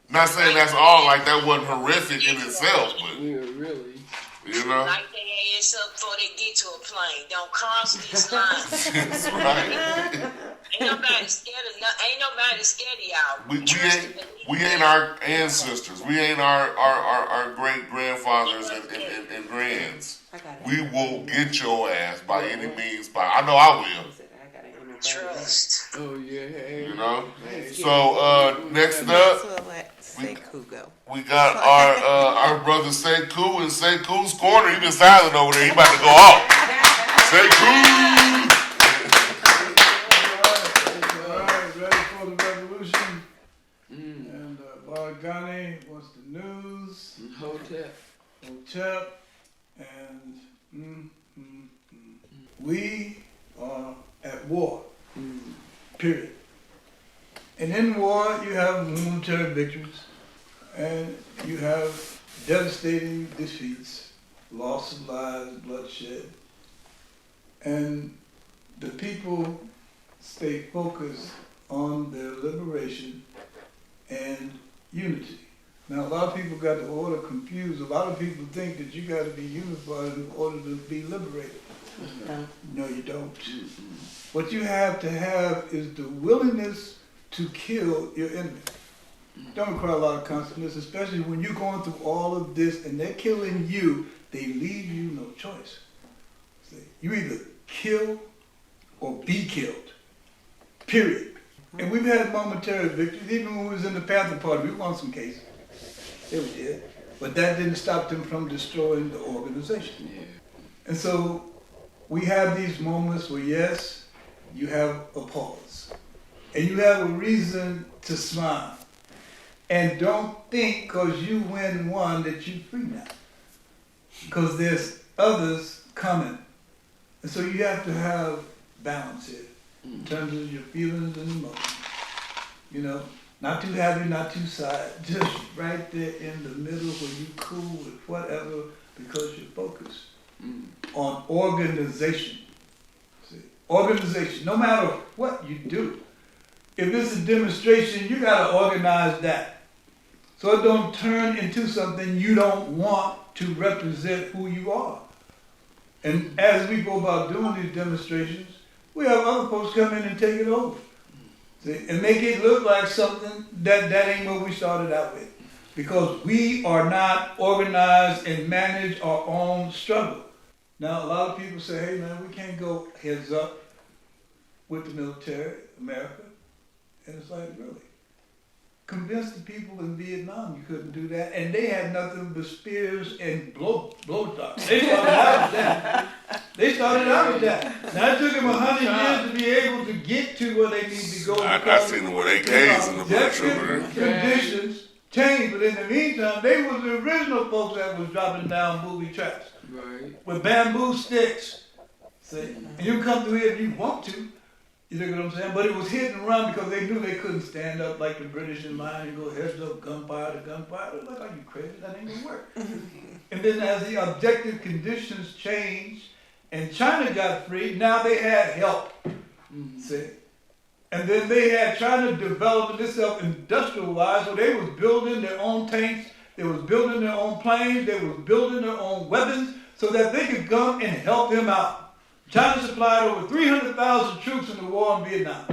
B: Not saying that's all, like that wasn't horrific in itself, but
E: We were really.
B: you know.
D: Light their ass up before they get to a plane. Don't cross these lines.
B: That's right.
D: Ain't nobody scared of y'all.
B: We ain't our ancestors. We ain't our great grandfathers and grands. We will get your ass by any means. I know I will.
D: Trust.
E: Oh, yeah. Hey.
B: You know. So next up,
G: So let Sekou go.
B: we got our brother Sekou in Sekou's corner. He been silent over there. He about to go off. Sekou.
H: Alright, ready for the revolution. And Barghani, what's the news? Hotep, and we are at war. Period. And in war, you have military victories, and you have devastating defeats, loss of lives, bloodshed, and the people stay focused on their liberation and unity. Now, a lot of people got the order confused. A lot of people think that you got to be unified in order to be liberated. No, you don't. What you have to have is the willingness to kill your enemy. Don't require a lot of consciousness, especially when you're going through all of this and they're killing you. They leave you no choice. See, you either kill or be killed. Period. And we've had momentary victories. Even when we was in the Panther Party, we won some cases. Yeah, we did. But that didn't stop them from destroying the organization.
E: Yeah.
H: And so we have these moments where, yes, you have a pause. And you have a reason to smile. And don't think because you win one that you're free now. Because there's others coming. And so you have to have balance here in terms of your feelings and emotions. You know, not too happy, not too sad. Just right there in the middle where you cool with whatever because you're focused on organization. See, organization, no matter what you do. If it's a demonstration, you got to organize that. So it don't turn into something you don't want to represent who you are. And as we go about doing these demonstrations, we have other folks come in and take it over. See, and make it look like something that ain't what we started out with. Because we are not organized and manage our own struggle. Now, a lot of people say, hey man, we can't go heads up with the military, America. And it's like, really? Convince the people in Vietnam you couldn't do that, and they had nothing but spears and blow darts. They started out with that. Now it took them 100 years to be able to get to where they need to go.
B: I seen them with AKs in the bush over there.
H: Conditions changed, but in the meantime, they was the original folks that was dropping down booby traps.
E: Right.
H: With bamboo sticks. See? And you come through here if you want to. You know what I'm saying? But it was hit and run because they knew they couldn't stand up like the British in line and go heads up, gunfire to gunfire. They're like, are you crazy? That ain't gonna work. And then as the objective conditions changed and China got free, now they had help. See? And then they had China developing itself industrial-wise, so they was building their own tanks, they was building their own planes, they was building their own weapons so that they could come and help them out. China supplied over 300,000 troops in the war in Vietnam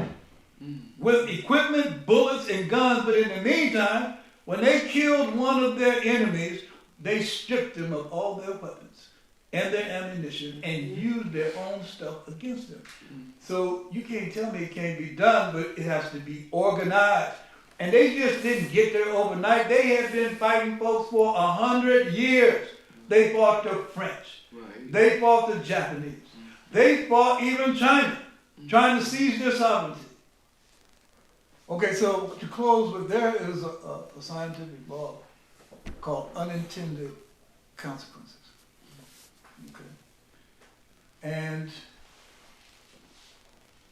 H: with equipment, bullets, and guns. But in the meantime, when they killed one of their enemies, they stripped them of all their weapons and their ammunition and used their own stuff against them. So you can't tell me it can't be done, but it has to be organized. And they just didn't get there overnight. They had been fighting folks for 100 years. They fought the French.
E: Right.
H: They fought the Japanese. They fought even China, trying to seize their sovereignty. Okay, so to close with, there is a scientific law called unintended consequences. Okay. And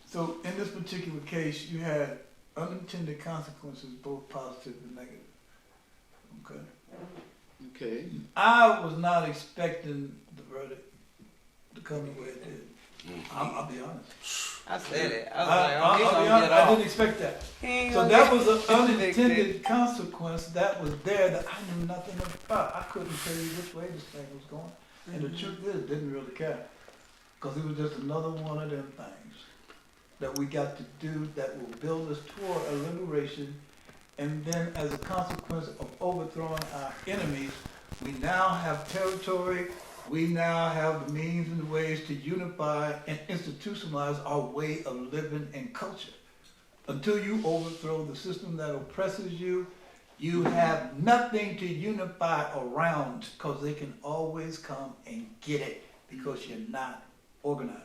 H: so in this particular case, you had unintended consequences, both positive and negative. Okay.
E: Okay.
H: I was not expecting the verdict to come the way it did. I'll be honest.
C: I said it. I was
H: I'll
C: like,
H: be
C: oh, he's gonna
H: honest.
C: get
H: I
C: off.
H: didn't expect that.
C: He ain't
H: So
C: gonna
H: that
C: get
H: was an
C: convicted.
H: unintended consequence that was there that I knew nothing about. I couldn't tell you which way this thing was going. And the truth is, didn't really care. Because it was just another one of them things that we got to do that will build us toward a liberation. And then as a consequence of overthrowing our enemies, we now have territory. We now have the means and the ways to unify and institutionalize our way of living and culture. Until you overthrow the system that oppresses you, you have nothing to unify around, because they can always come and get it because you're not organized.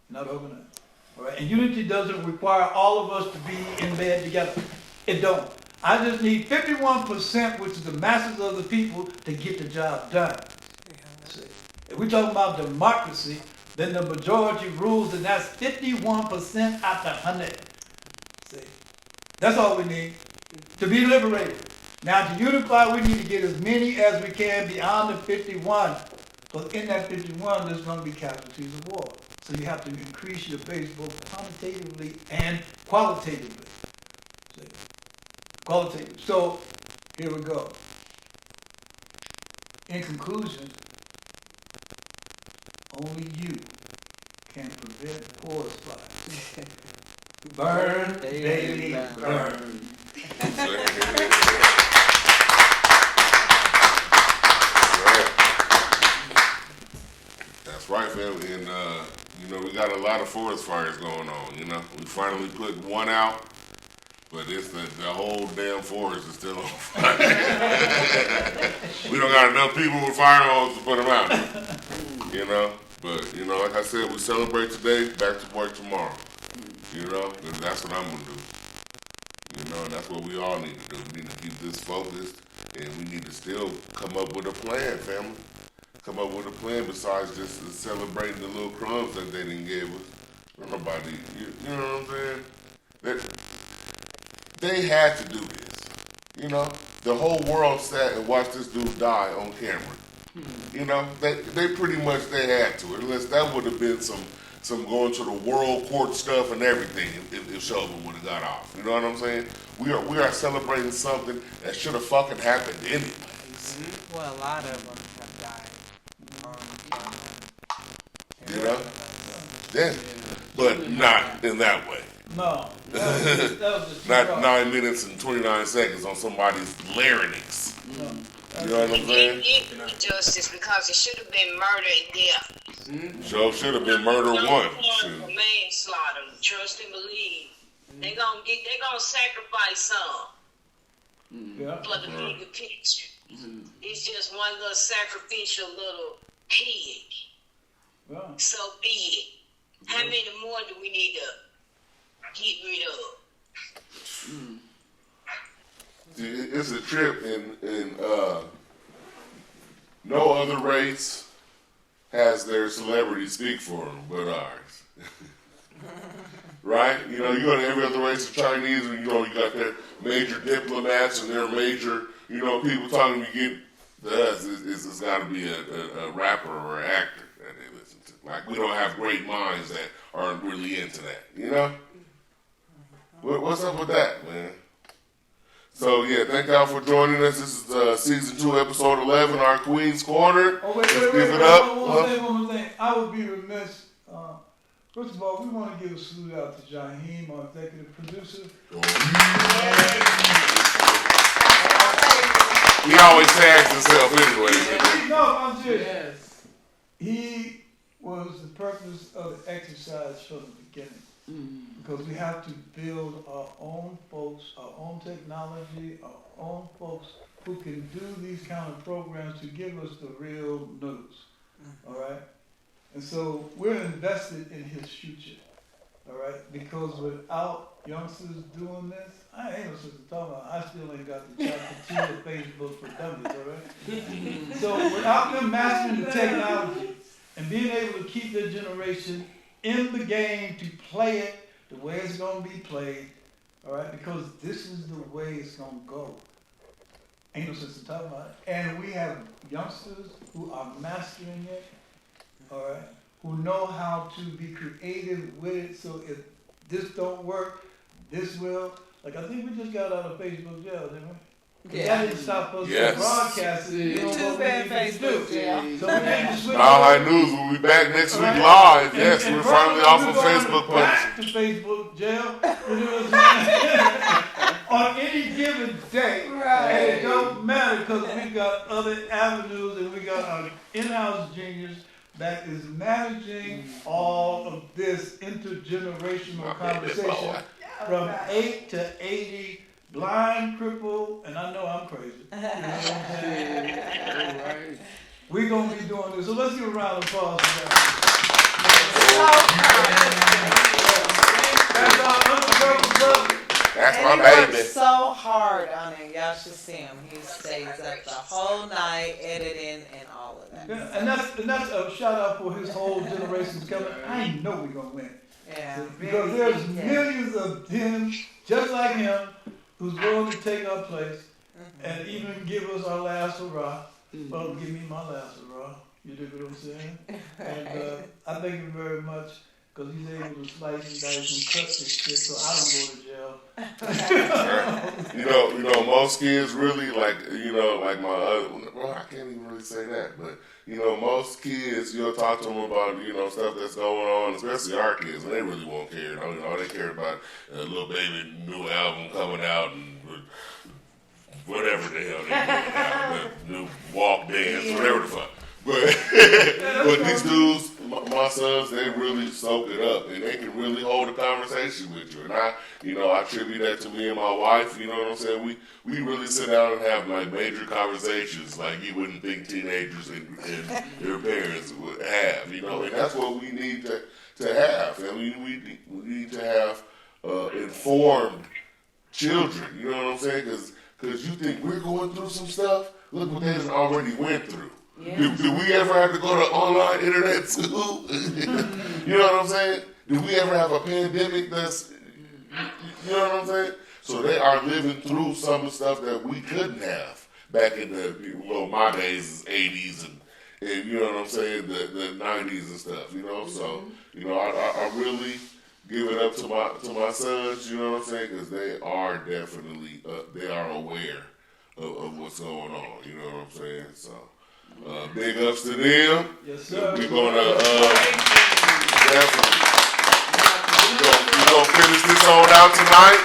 H: You're not organized. All right? And unity doesn't require all of us to be in bed together. It don't. I just need 51%, which is the masses of the people, to get the job done. See? If we're talking about democracy, then the majority rules, and that's 51% out of 100. See? That's all we need to be liberated. Now, to unify, we need to get as many as we can beyond the 51. Because in that 51, there's going to be casualties of war. So you have to increase your base both quantitatively and qualitatively. See? Qualitative. So, here we go. In conclusion, only you can prevent forest fires. Burn, baby, burn.
B: That's right, family. And we got a lot of forest fires going on. We finally put one out, but it's the whole damn forest is still on fire. We don't got enough people with fire hoses to put them out. But like I said, we celebrate today, back to work tomorrow. And that's what I'm gonna do. And that's what we all need to do. We need to keep this focused, and we need to still come up with a plan, family. Come up with a plan besides just celebrating the little crumbs that they didn't give us. Nobody, you know what I'm saying? They had to do this. The whole world sat and watched this dude die on camera. They pretty much they had to. Unless that would have been some going to the world court stuff and everything if Chauvin would have got off. You know what I'm saying? We are celebrating something that should have fucking happened anyways.
C: Well, a lot of them have died.
B: Yeah. But not in that way.
H: No. That was just
B: Not 9 minutes and 29 seconds on somebody's larynx.
H: No.
B: You know what I'm saying?
D: It didn't get justice because it should have been murder and death.
B: Sure should have been murder one. Shoot.
D: Manslaughter. Trust and believe. They gonna sacrifice some
H: Yeah.
D: for the bigger picture. It's just one little sacrificial little pig.
H: Yeah.
D: So be it. How many more do we need to get rid of?
B: It's a trip, and no other race has their celebrity speak for them but ours. Right? You go to every other race of Chinese, and you got their major diplomats and their major, people talking to get to us. It's got to be a rapper or an actor that they listen to. Like, we don't have great minds that aren't really into that. What's up with that, man? So, yeah, thank y'all for joining us. This is Season 2, Episode 11, our Queen's Corner.
H: Oh, wait,
B: Give it
H: one
B: up.
H: more thing. I would be remiss. First of all, we want to give a salute out to Jaheim, our executive producer.
B: He always tags himself anyway.
H: No, I'm serious.
E: Yes.
H: He was the purpose of the exercise from the beginning. Because we have to build our own folks, our own technology, our own folks who can do these kind of programs to give us the real news. All right? And so we're invested in his future, all right? Because without youngsters doing this, I ain't no sense of talking about. I still ain't got the chapter 2 of Facebook for dummies, all right? So without them mastering the technology and being able to keep their generation in the game to play it the way it's going to be played, all right? Because this is the way it's going to go. Ain't no sense in talking about it. And we have youngsters who are mastering it, all right, who know how to be creative with it. So if this don't work, this will. Like, I think we just got out of Facebook jail, didn't we?
G: Yeah.
H: That didn't stop us
B: Yes.
H: from broadcasting. You know
G: YouTube
H: what we
G: and
H: need to do.
G: Facebook jail.
H: So we need to switch
B: All
H: over.
B: High News will be back next week
H: Right.
B: live. Yes,
H: And
B: we're finally off
H: we're
B: of
H: going
B: Facebook.
H: back to Facebook jail. You know what I'm saying? On any given day.
G: Right.
H: And it don't matter because we got other avenues and we got our in-house genius that is managing all of this intergenerational conversation from 8 to 80, blind, crippled, and I know I'm crazy. You know what I'm saying?
E: All right.
H: We're going to be doing this. So let's give a round of applause for that. That's our Uncle brother.
B: That's
G: And
B: my
G: he
B: baby.
G: works so hard on it. Y'all should see him. He stays up the whole night editing and all of that.
H: Yeah, and that's a shout out for his whole generation's coming. I know we're going to win.
G: Yeah.
H: Because there's millions of him, just like him, who's willing to take our place and even give us our last hurrah. Well, give me my last hurrah. You dig what I'm saying? And I thank him very much because he's able to slice and dice and cut this shit so I don't go to jail.
B: You know, most kids really like my other. Well, I can't even really say that, but most kids, you'll talk to them about stuff that's going on, especially our kids, and they really won't care. All they care about Lil Baby new album coming out and whatever the hell they do, the new walk dance, whatever the fuck. But these dudes, my sons, they really soak it up, and they can really hold a conversation with you. And I attribute that to me and my wife. You know what I'm saying? We really sit down and have like major conversations, like you wouldn't think teenagers and their parents would have. And that's what we need to have. And we need to have informed children. You know what I'm saying? Because you think we're going through some stuff. Look what they already went through.
F: Yeah.
B: Did we ever have to go to online internet school? You know what I'm saying? Did we ever have a pandemic that's, you know what I'm saying? So they are living through some of the stuff that we couldn't have back in my days, 80s and you know what I'm saying, the 90s and stuff, So, I really give it up to my sons, you know what I'm saying? Because they are definitely, they are aware of what's going on, you know what I'm saying? So. Big ups to them.
H: Yes, sir.
B: We're gonna definitely we're gonna finish this on out tonight.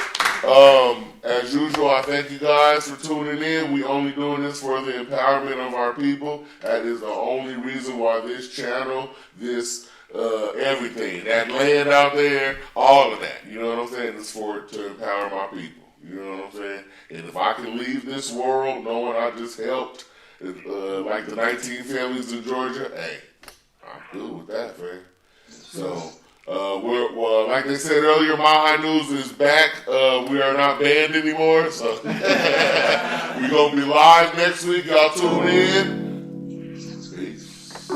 B: As usual, I thank you guys for tuning in. We only doing this for the empowerment of our people. That is the only reason why this channel, this everything, that land out there, all of that. You know what I'm saying? It's to empower my people. You know what I'm saying? And if I can leave this world knowing I just helped. Like the 19 families in Georgia, hey, I'm good with that, man. So, we're like they said earlier, My High News is back. We are not banned anymore, so we're gonna be live next week. Y'all tune in. Peace.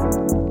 A: Thank you.